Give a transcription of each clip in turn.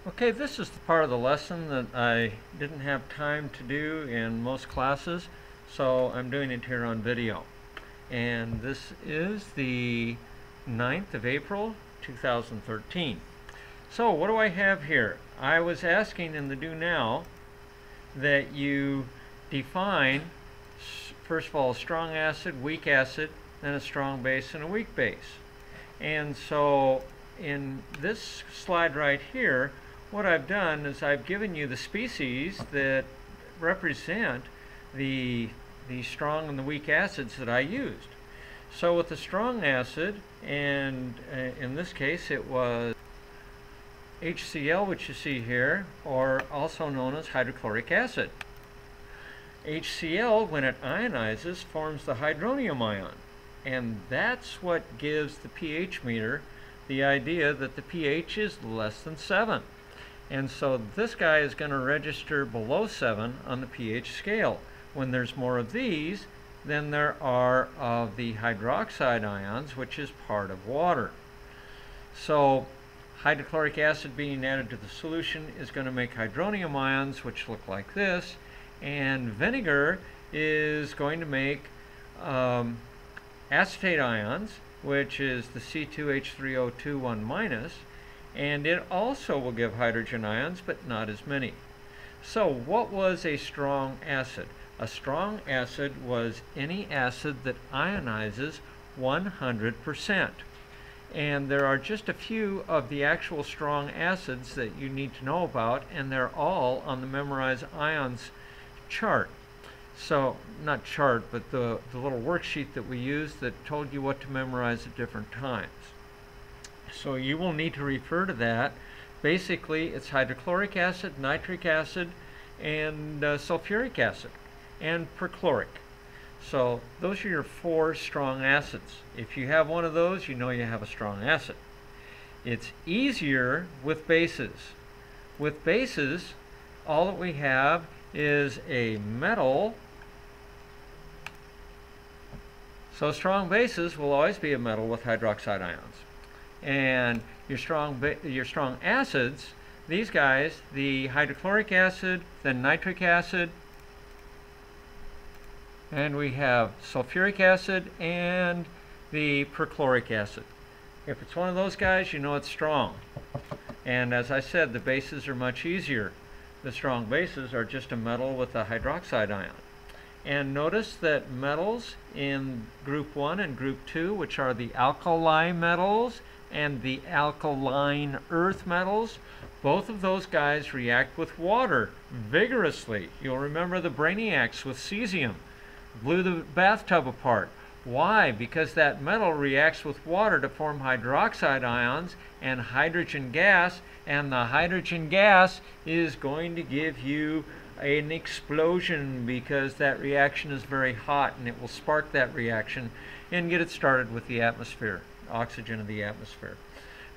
Okay, this is the part of the lesson that I didn't have time to do in most classes, so I'm doing it here on video. And this is the 9th of April, 2013. So what do I have here? I was asking in the do now that you define, first of all, a strong acid, weak acid, then a strong base and a weak base. And so in this slide right here, what I've done is I've given you the species that represent the strong and the weak acids that I used. So with the strong acid, and in this case it was HCl, which you see here, or also known as hydrochloric acid. HCl, when it ionizes, forms the hydronium ion. And that's what gives the pH meter the idea that the pH is less than 7. And so this guy is going to register below 7 on the pH scale. When there's more of these than there are of the hydroxide ions, which is part of water. So hydrochloric acid being added to the solution is going to make hydronium ions, which look like this. And vinegar is going to make acetate ions, which is the C2H3O2 1-, and it also will give hydrogen ions, but not as many. So what was a strong acid? A strong acid was any acid that ionizes 100%. And there are just a few of the actual strong acids that you need to know about, and they're all on the Memorize Ions chart. So, not chart, but the little worksheet that we used that told you what to memorize at different times. So you will need to refer to that. Basically, it's hydrochloric acid, nitric acid, and sulfuric acid, and perchloric. So those are your 4 strong acids. If you have one of those, you know you have a strong acid. It's easier with bases. With bases, all that we have is a metal. So strong bases will always be a metal with hydroxide ions. And your strong acids, these guys, the hydrochloric acid, then nitric acid, and we have sulfuric acid and the perchloric acid. If it's one of those guys, you know it's strong. And as I said, the bases are much easier. The strong bases are just a metal with a hydroxide ion. And notice that metals in group 1 and group 2, which are the alkali metals and the alkaline earth metals, both of those guys react with water vigorously. You'll remember the brainiacs with cesium blew the bathtub apart. Why? Because that metal reacts with water to form hydroxide ions and hydrogen gas, and the hydrogen gas is going to give you an explosion because that reaction is very hot, and it will spark that reaction and get it started with the atmosphere, oxygen of the atmosphere.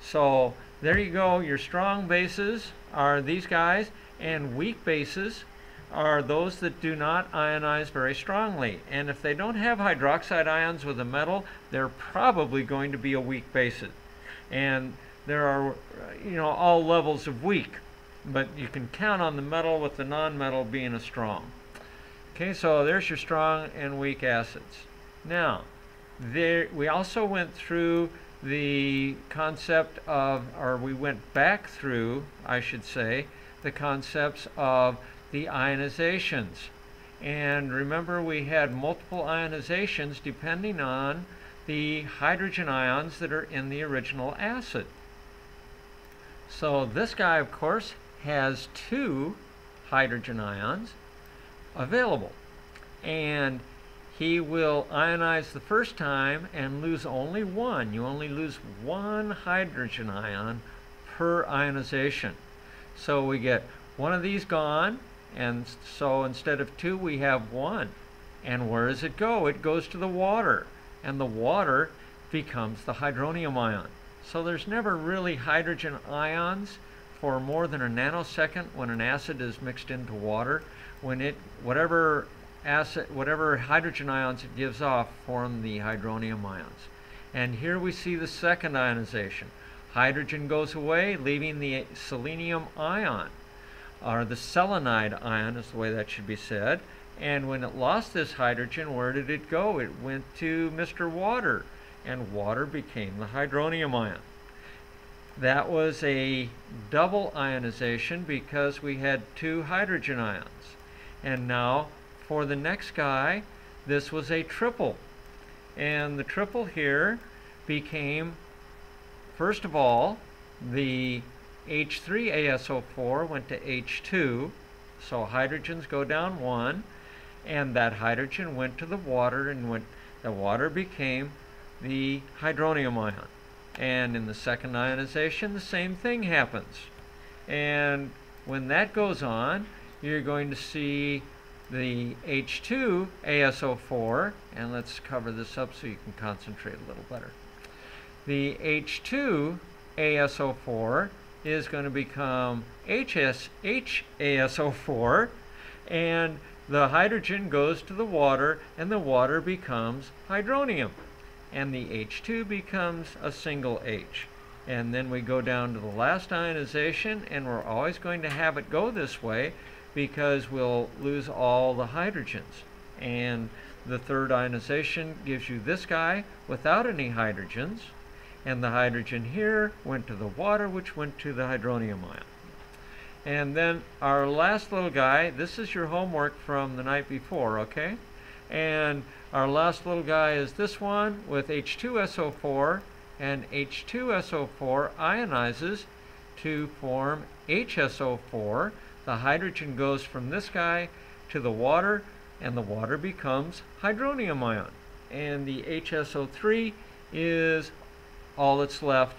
So there you go. Your strong bases are these guys, and weak bases are those that do not ionize very strongly. And if they don't have hydroxide ions with a metal, they're probably going to be a weak base. And there are, all levels of weak, but you can count on the metal with the non-metal being a strong. Okay, so there's your strong and weak acids. Now, we also went through the concept of, or we went back through, I should say, the concepts of the ionizations. And remember, we had multiple ionizations depending on the hydrogen ions that are in the original acid. So this guy, of course, has 2 hydrogen ions available. And he will ionize the first time and lose only 1. You only lose 1 hydrogen ion per ionization. So we get one of these gone, and so instead of 2 we have 1. And where does it go? It goes to the water, and the water becomes the hydronium ion. So there's never really hydrogen ions for more than a nanosecond when an acid is mixed into water. When whatever hydrogen ions it gives off form the hydronium ions. And here we see the second ionization. Hydrogen goes away, leaving the selenium ion, or the selenide ion is the way that should be said. And when it lost this hydrogen, where did it go? It went to Mr. Water, and water became the hydronium ion. That was a double ionization because we had 2 hydrogen ions. And now for the next guy, this was a triple. And the triple here became, first of all, the H3ASO4 went to H2, so hydrogens go down 1, and that hydrogen went to the water, and the water became the hydronium ion. And in the second ionization, the same thing happens. And when that goes on, you're going to see the H2ASO4, and let's cover this up so you can concentrate a little better. The H2ASO4 is going to become HASO4, and the hydrogen goes to the water, and the water becomes hydronium. And the H2 becomes a single H. And then we go down to the last ionization, and we're always going to have it go this way because we'll lose all the hydrogens. And the third ionization gives you this guy without any hydrogens, and the hydrogen here went to the water, which went to the hydronium ion. And then our last little guy, this is your homework from the night before, okay? And our last little guy is this one with H2SO4, and H2SO4 ionizes to form HSO4. The hydrogen goes from this guy to the water, and the water becomes hydronium ion. And the HSO3 is all that's left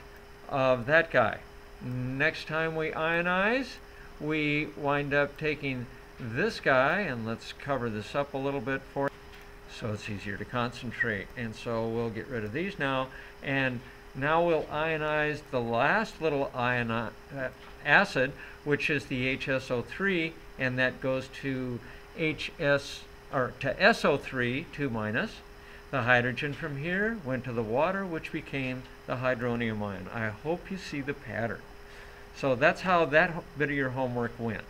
of that guy. Next time we ionize, we wind up taking this guy, and let's cover this up a little bit for you so it's easier to concentrate. And so we'll get rid of these now, and now we'll ionize the last little acid, which is the HSO3, and that goes to SO3, 2 minus. The hydrogen from here went to the water, which became the hydronium ion. I hope you see the pattern. So that's how that bit of your homework went.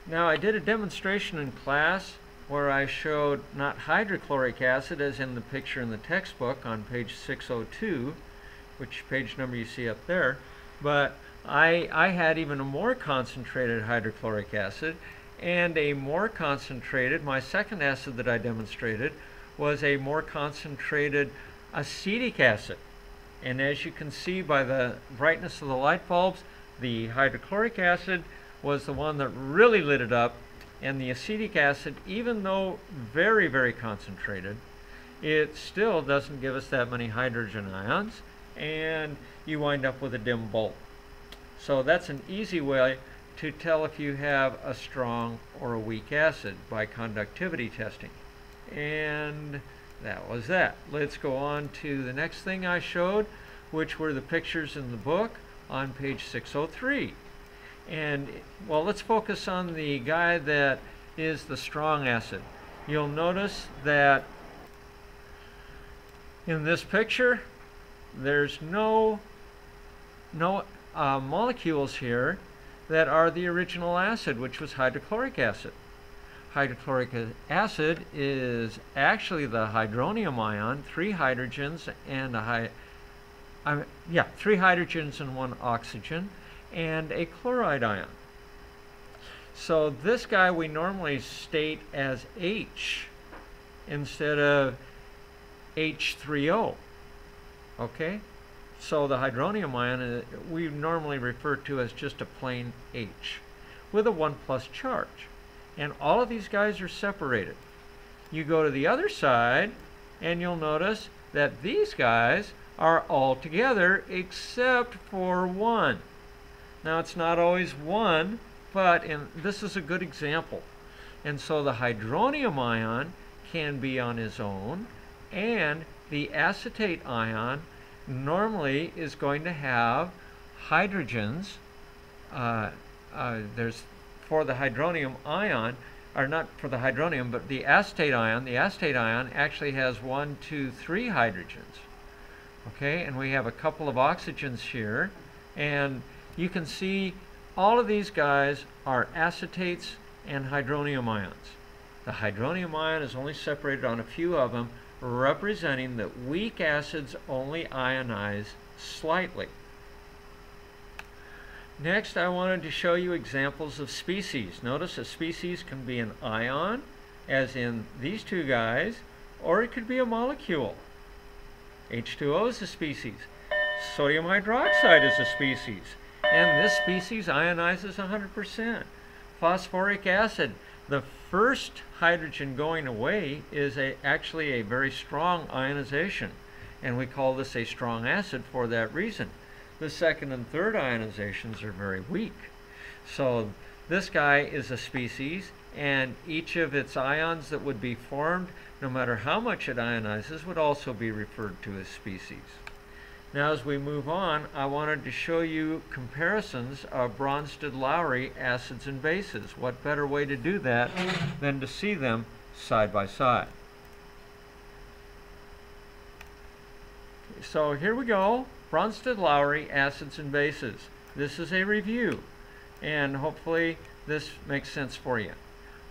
Now, I did a demonstration in class where I showed not hydrochloric acid as in the picture in the textbook on page 602, which page number you see up there, but I had even a more concentrated hydrochloric acid, and a more concentrated, my second acid that I demonstrated was a more concentrated acetic acid. And as you can see by the brightness of the light bulbs, the hydrochloric acid was the one that really lit it up, and the acetic acid, even though very, very concentrated, it still doesn't give us that many hydrogen ions, and you wind up with a dim bulb. So that's an easy way to tell if you have a strong or a weak acid by conductivity testing. And that was that. Let's go on to the next thing I showed, which were the pictures in the book on page 603. And, well, let's focus on the guy that is the strong acid. You'll notice that in this picture, there's no molecules here that are the original acid, which was hydrochloric acid. Hydrochloric acid is actually the hydronium ion, 3 hydrogens and 3 hydrogens and 1 oxygen, and a chloride ion. So this guy we normally state as H instead of H3O. Okay? So the hydronium ion we normally refer to as just a plain H with a 1+ charge. And all of these guys are separated. You go to the other side and you'll notice that these guys are all together except for 1. Now, it's not always 1, but this is a good example. And so the hydronium ion can be on its own, and the acetate ion normally is going to have hydrogens. There's for the hydronium ion, or not for the hydronium, but the acetate ion actually has 1, 2, 3 hydrogens. Okay, and we have a couple of oxygens here, and you can see all of these guys are acetates and hydronium ions. The hydronium ion is only separated on a few of them, representing that weak acids only ionize slightly. Next, I wanted to show you examples of species. Notice a species can be an ion, as in these two guys, or it could be a molecule. H2O is a species. Sodium hydroxide is a species. And this species ionizes 100%. Phosphoric acid, the first hydrogen going away is actually a very strong ionization. And we call this a strong acid for that reason. The second and third ionizations are very weak. So this guy is a species, and each of its ions that would be formed, no matter how much it ionizes, would also be referred to as species. Now as we move on, I wanted to show you comparisons of Bronsted-Lowry acids and bases. What better way to do that than to see them side by side? So here we go, Bronsted-Lowry acids and bases. This is a review, and hopefully this makes sense for you.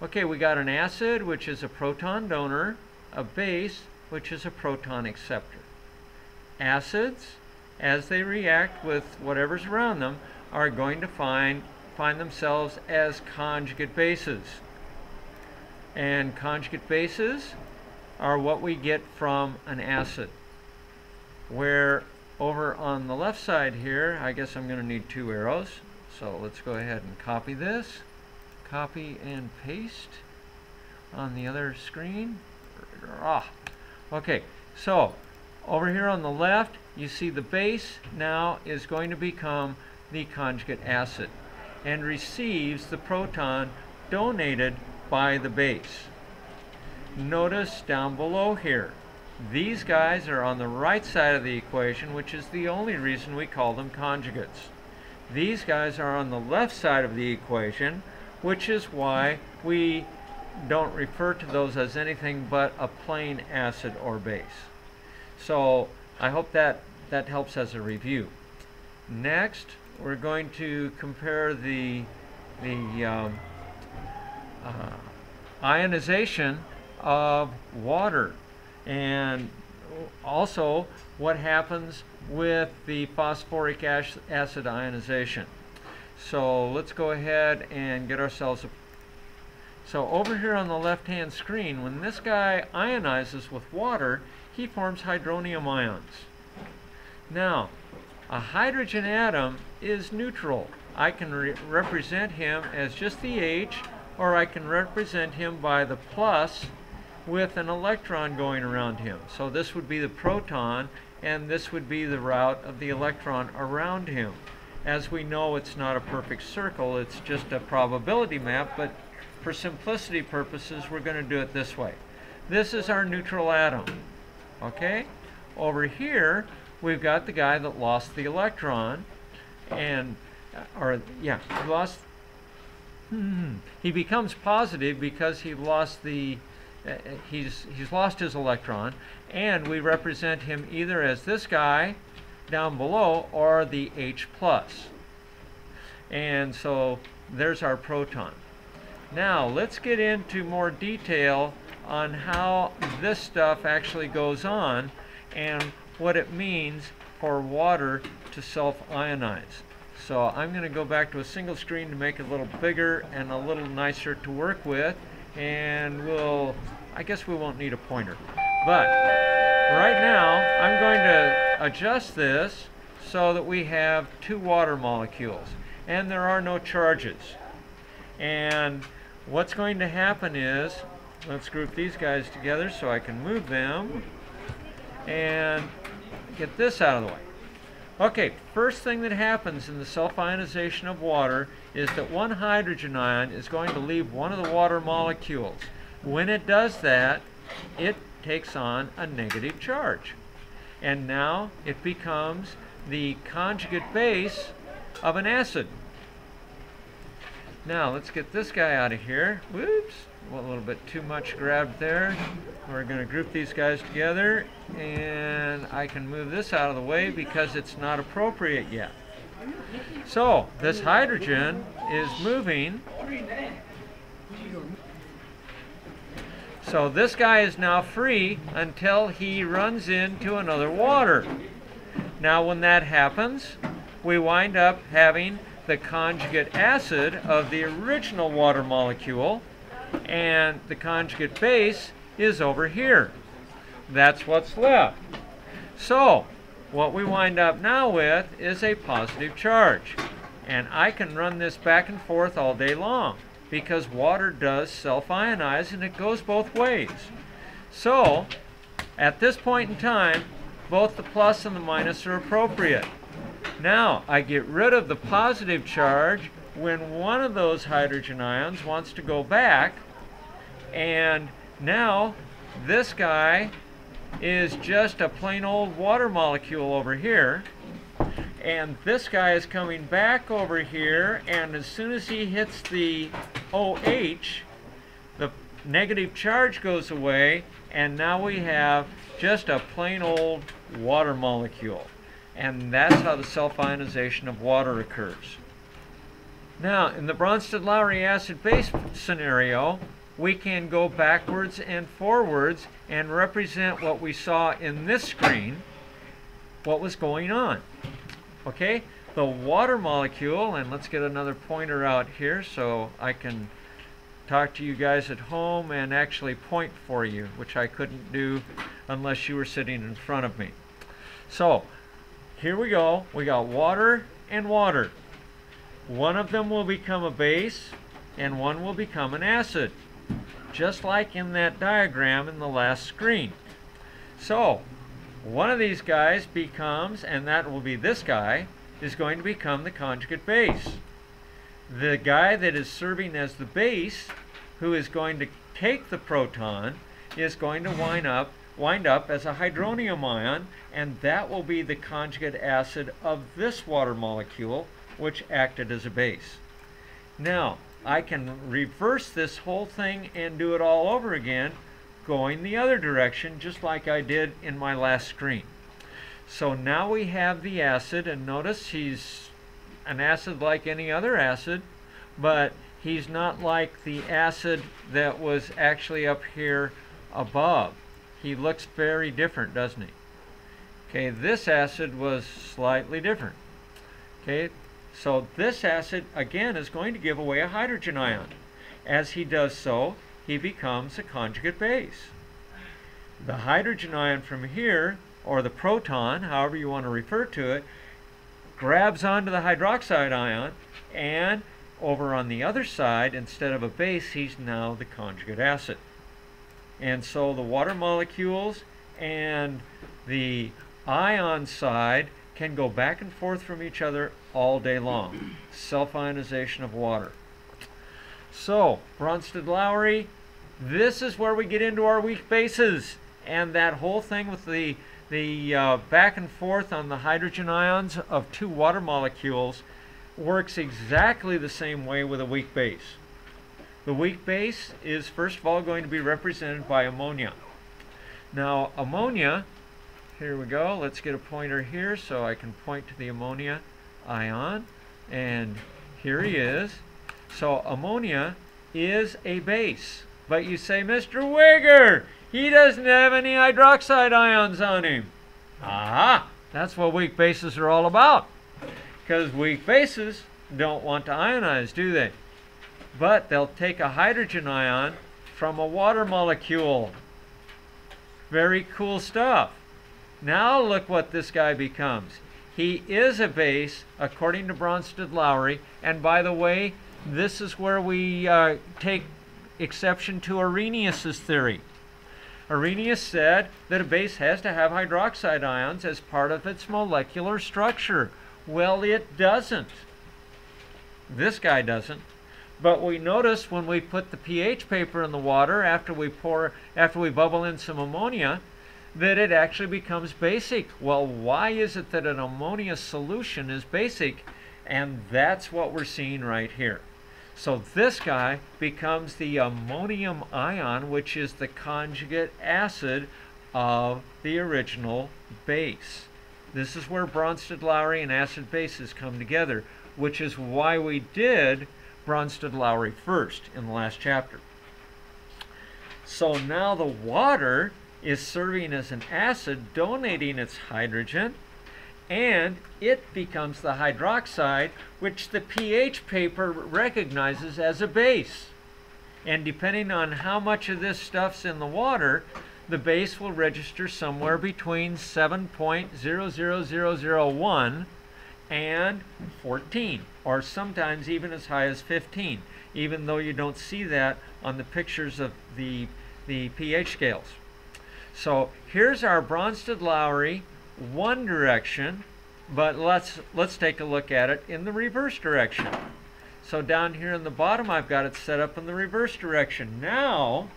Okay, we got an acid, which is a proton donor, a base, which is a proton acceptor. Acids, as they react with whatever's around them, are going to find themselves as conjugate bases. And conjugate bases are what we get from an acid. Where over on the left side here, I guess I'm going to need two arrows. So let's go ahead and copy this. Copy and paste on the other screen. Okay, so over here on the left, you see the base now is going to become the conjugate acid and receives the proton donated by the base. Notice down below here, these guys are on the right side of the equation, which is the only reason we call them conjugates. These guys are on the left side of the equation, which is why we don't refer to those as anything but a plain acid or base. So I hope that helps as a review. Next, we're going to compare the ionization of water, and also what happens with the phosphoric acid ionization. So let's go ahead and get ourselves so over here on the left hand screen, when this guy ionizes with water, he forms hydronium ions. Now, a hydrogen atom is neutral. I can represent him as just the H, or I can represent him by the plus with an electron going around him. So this would be the proton, and this would be the route of the electron around him. As we know, it's not a perfect circle, it's just a probability map, but for simplicity purposes, we're going to do it this way. This is our neutral atom. Okay? Over here, we've got the guy that lost the electron, and, he becomes positive because he lost the, he's lost his electron, and we represent him either as this guy down below or the H+. And so there's our proton. Now let's get into more detail on how this stuff actually goes on and what it means for water to self-ionize. So I'm going to go back to a single screen to make it a little bigger and a little nicer to work with, and I guess we won't need a pointer. But right now I'm going to adjust this so that we have two water molecules and there are no charges. And what's going to happen is, let's group these guys together so I can move them and get this out of the way. Okay, first thing that happens in the self-ionization of water is that one hydrogen ion is going to leave one of the water molecules. When it does that, it takes on a negative charge. And now it becomes the conjugate base of an acid. Now let's get this guy out of here. Whoops. a little bit too much grabbed there. We're going to group these guys together, and I can move this out of the way because it's not appropriate yet. So this hydrogen is moving. So this guy is now free until he runs into another water. Now when that happens, we wind up having the conjugate acid of the original water molecule, and the conjugate base is over here. That's what's left. So what we wind up now with is a positive charge. And I can run this back and forth all day long because water does self-ionize, and it goes both ways. So at this point in time, both the plus and the minus are appropriate. Now I get rid of the positive charge when one of those hydrogen ions wants to go back, and now this guy is just a plain old water molecule over here, and this guy is coming back over here, and as soon as he hits the OH, the negative charge goes away, and now we have just a plain old water molecule. And that's how the self-ionization of water occurs. Now, in the Bronsted-Lowry acid-base scenario, we can go backwards and forwards and represent what we saw in this screen, what was going on. Okay, the water molecule, and let's get another pointer out here so I can talk to you guys at home and actually point for you, which I couldn't do unless you were sitting in front of me. So here we go. We got water and water. One of them will become a base and one will become an acid, just like in that diagram in the last screen. So one of these guys becomes, and that will be this guy, is going to become the conjugate base. The guy that is serving as the base, who is going to take the proton, is going to wind up as a hydronium ion, and that will be the conjugate acid of this water molecule, which acted as a base. Now, I can reverse this whole thing and do it all over again, going the other direction, just like I did in my last screen. So now we have the acid, and notice he's an acid like any other acid, but he's not like the acid that was actually up here above. He looks very different, doesn't he? Okay, this acid was slightly different. Okay, so this acid, again, is going to give away a hydrogen ion. As he does so, he becomes a conjugate base. The hydrogen ion from here, or the proton, however you want to refer to it, grabs onto the hydroxide ion, and over on the other side, instead of a base, he's now the conjugate acid. And so the water molecules and the ion side can go back and forth from each other all day long. Self-ionization of water. So, Bronsted-Lowry, this is where we get into our weak bases. And that whole thing with the back and forth on the hydrogen ions of two water molecules works exactly the same way with a weak base. The weak base is first of all going to be represented by ammonia. Now ammonia, here we go, let's get a pointer here so I can point to the ammonia ion, and here he is. So ammonia is a base, but you say, Mr. Wigger, he doesn't have any hydroxide ions on him. Aha, that's what weak bases are all about, because weak bases don't want to ionize, do they? But they'll take a hydrogen ion from a water molecule. Very cool stuff. Now look what this guy becomes. He is a base according to Bronsted-Lowry, and by the way, this is where we take exception to Arrhenius's theory. Arrhenius said that a base has to have hydroxide ions as part of its molecular structure. Well, it doesn't. This guy doesn't. But we notice when we put the pH paper in the water after we bubble in some ammonia, that it actually becomes basic. Well, why is it that an ammonia solution is basic? And that's what we're seeing right here. So this guy becomes the ammonium ion, which is the conjugate acid of the original base. This is where Bronsted-Lowry and acid bases come together, which is why we did Bronsted-Lowry first in the last chapter. So now the water is serving as an acid, donating its hydrogen, and it becomes the hydroxide, which the pH paper recognizes as a base. And depending on how much of this stuff's in the water, the base will register somewhere between 7.00001 and 14, or sometimes even as high as 15, even though you don't see that on the pictures of the pH scales. So here's our Bronsted-Lowry one direction, but let's take a look at it in the reverse direction. So down here in the bottom, I've got it set up in the reverse direction. Now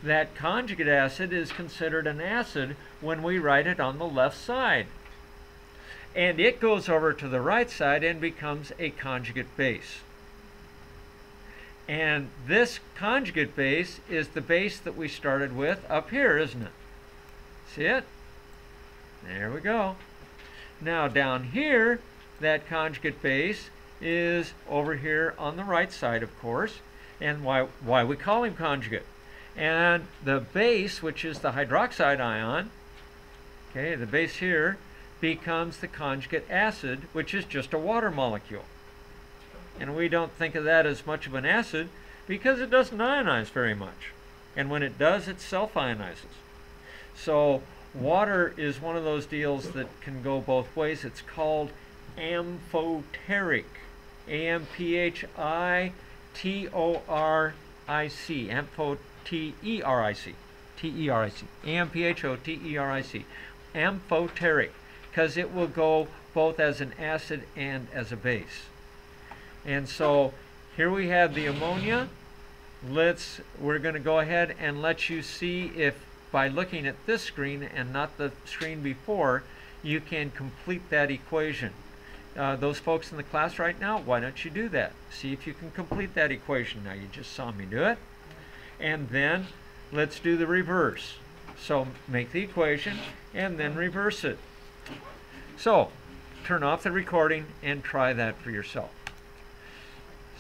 that conjugate acid is considered an acid when we write it on the left side, and it goes over to the right side and becomes a conjugate base. And this conjugate base is the base that we started with up here, isn't it? See it? There we go. Now down here, that conjugate base is over here on the right side, of course, and why we call him conjugate. And the base, which is the hydroxide ion, okay, the base here, becomes the conjugate acid, which is just a water molecule. And we don't think of that as much of an acid because it doesn't ionize very much. And when it does, it self-ionizes. So water is one of those deals that can go both ways. It's called amphoteric. A-M-P-H-I-T-O-R-I-C. T-E-R-I-C. T-E-R-I-C. A-M-P-H-O-T-E-R-I-C. Amphoteric, because it will go both as an acid and as a base. And so here we have the ammonia. We're going to go ahead and let you see if by looking at this screen and not the screen before, you can complete that equation. Those folks in the class right now, why don't you do that? See if you can complete that equation. Now you just saw me do it. And then let's do the reverse. So make the equation and then reverse it. So turn off the recording and try that for yourself.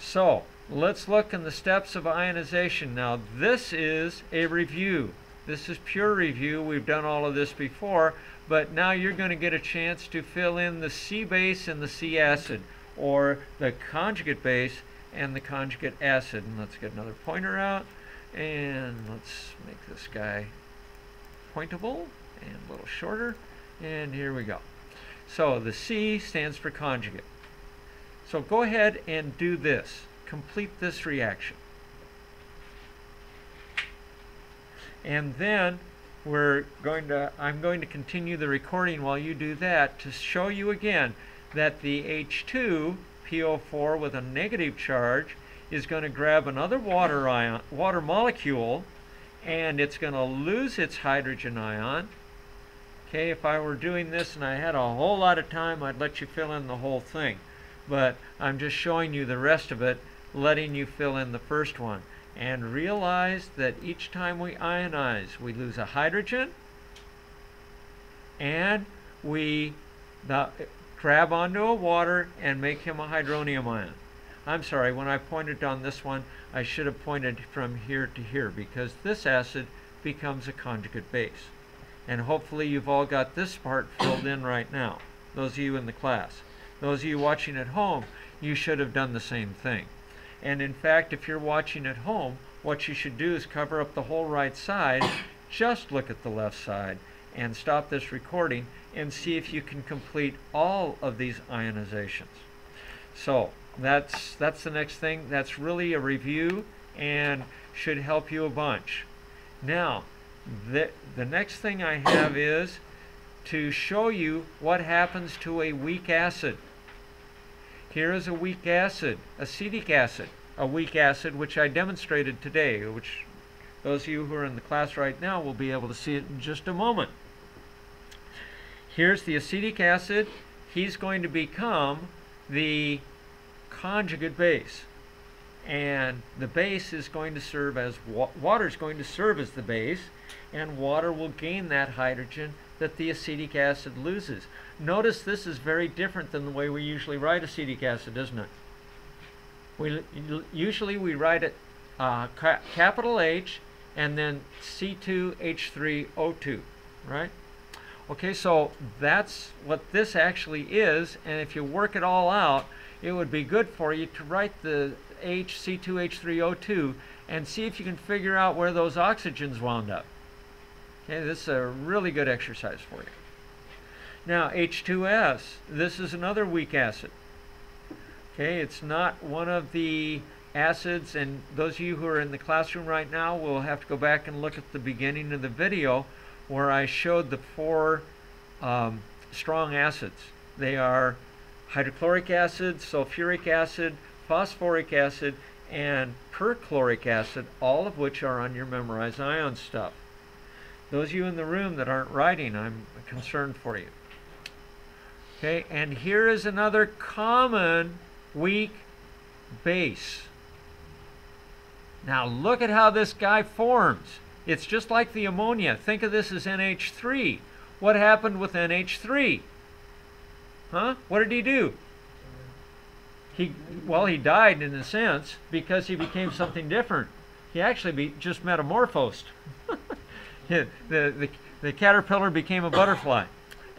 So let's look in the steps of ionization. Now this is a review. This is pure review. We've done all of this before, but now you're going to get a chance to fill in the C base and the C acid, or the conjugate base and the conjugate acid. And let's get another pointer out, and let's make this guy pointable and a little shorter, and here we go. So the C stands for conjugate. So go ahead and do this. Complete this reaction. And then I'm going to continue the recording while you do that to show you again that the H2 PO4 with a negative charge is going to grab another water molecule, and it's going to lose its hydrogen ion. Okay, if I were doing this and I had a whole lot of time, I'd let you fill in the whole thing. But I'm just showing you the rest of it, letting you fill in the first one. And realize that each time we ionize, we lose a hydrogen, and we grab onto a water and make him a hydronium ion. I'm sorry, when I pointed on this one, I should have pointed from here to here, because this acid becomes a conjugate base. And hopefully you've all got this part filled in right now, those of you in the class. Those of you watching at home, you should have done the same thing. And in fact, if you're watching at home, what you should do is cover up the whole right side, just look at the left side, and stop this recording and see if you can complete all of these ionizations. So that's the next thing. That's really a review and should help you a bunch. Now, the next thing I have is to show you what happens to a weak acid. Here is a weak acid, acetic acid, a weak acid which I demonstrated today, which those of you who are in the class right now will be able to see it in just a moment. Here's the acetic acid. He's going to become the conjugate base. and the base is going to serve as water is going to serve as the base, and water will gain that hydrogen that the acetic acid loses. Notice this is very different than the way we usually write acetic acid, isn't it? Usually we write it capital H and then C2H3O2, right? Okay, so that's what this actually is, and if you work it all out, it would be good for you to write the C2H3O2 and see if you can figure out where those oxygens wound up. Okay, this is a really good exercise for you. Now, H2S, this is another weak acid. Okay, it's not one of the acids, and those of you who are in the classroom right now will have to go back and look at the beginning of the video where I showed the 4 strong acids. They are hydrochloric acid, sulfuric acid, phosphoric acid, and perchloric acid, all of which are on your memorized ion stuff. Those of you in the room that aren't writing, I'm concerned for you. Okay, and here is another common weak base. Now look at how this guy forms. It's just like the ammonia. Think of this as NH3. What happened with NH3? Huh? What did he do? He died in a sense because he became something different. He actually just metamorphosed. The caterpillar became a butterfly.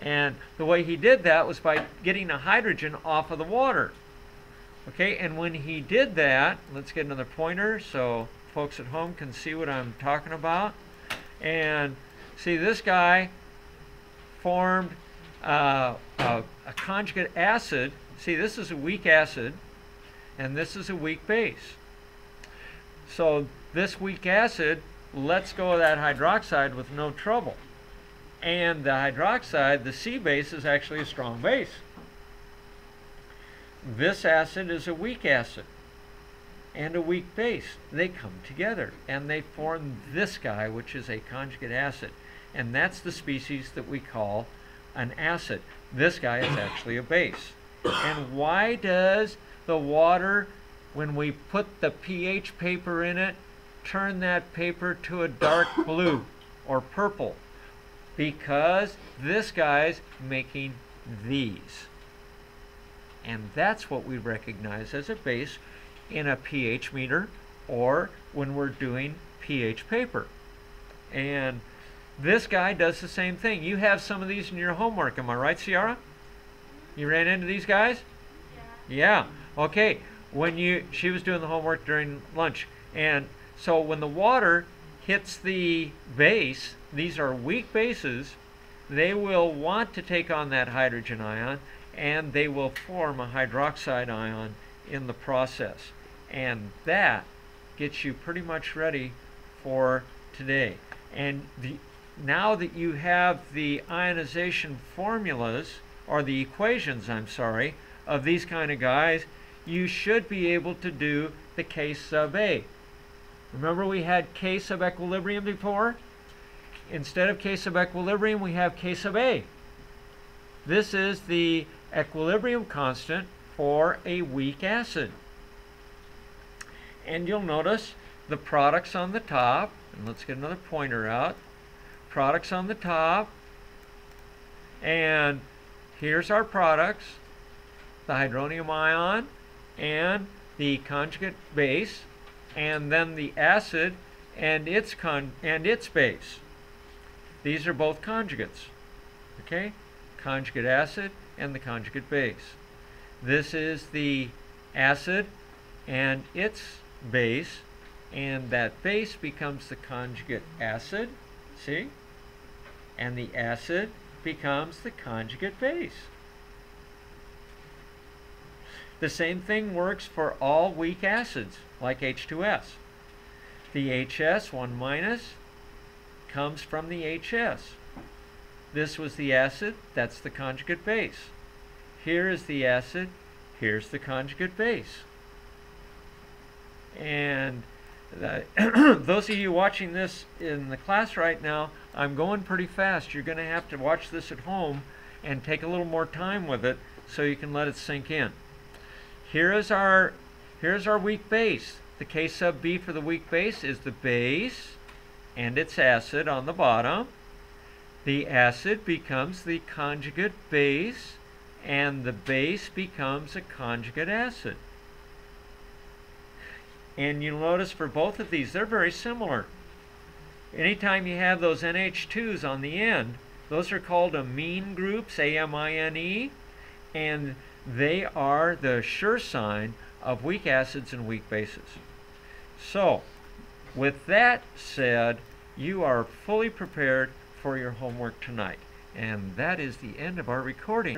And the way he did that was by getting the hydrogen off of the water. Okay, and when he did that, let's get another pointer so folks at home can see what I'm talking about. And see, this guy formed a conjugate acid. See, this is a weak acid, and this is a weak base. So this weak acid lets go of that hydroxide with no trouble. And the hydroxide, the C base, is actually a strong base. This acid is a weak acid and a weak base. They come together and they form this guy, which is a conjugate acid. And that's the species that we call an acid. This guy is actually a base. And why does the water, when we put the pH paper in it, turn that paper to a dark blue or purple? Because this guy's making these. And that's what we recognize as a base in a pH meter or when we're doing pH paper. And this guy does the same thing. You have some of these in your homework, am I right, Ciara? You ran into these guys? Yeah. Okay. She was doing the homework during lunch. And so when the water hits the base, these are weak bases, they will want to take on that hydrogen ion, and they will form a hydroxide ion in the process. And that gets you pretty much ready for today. And now that you have the ionization formulas, or the equations, I'm sorry, of these kind of guys, you should be able to do the K sub A. Remember we had K sub equilibrium before? Instead of K sub equilibrium, we have K sub A. This is the equilibrium constant for a weak acid. And you'll notice the products on the top, and let's get another pointer out. Products on the top, and here's our products, the hydronium ion and the conjugate base, and then the acid and its base. These are both conjugates. Okay? Conjugate acid and the conjugate base. This is the acid and its base, and that base becomes the conjugate acid, see? And the acid becomes the conjugate base. The same thing works for all weak acids, like H2S. The HS, 1 minus, comes from the HS. This was the acid, that's the conjugate base. Here is the acid, here's the conjugate base. And those of you watching this in the class right now, I'm going pretty fast. You're going to have to watch this at home and take a little more time with it so you can let it sink in. Here is our Here's our weak base. The K sub B for the weak base is the base and its acid on the bottom. The acid becomes the conjugate base, and the base becomes a conjugate acid. And you'll notice for both of these, they're very similar. Anytime you have those NH2s on the end, those are called amine groups, A-M-I-N-E, and they are the sure sign of weak acids and weak bases. So, with that said, you are fully prepared for your homework tonight. And that is the end of our recording.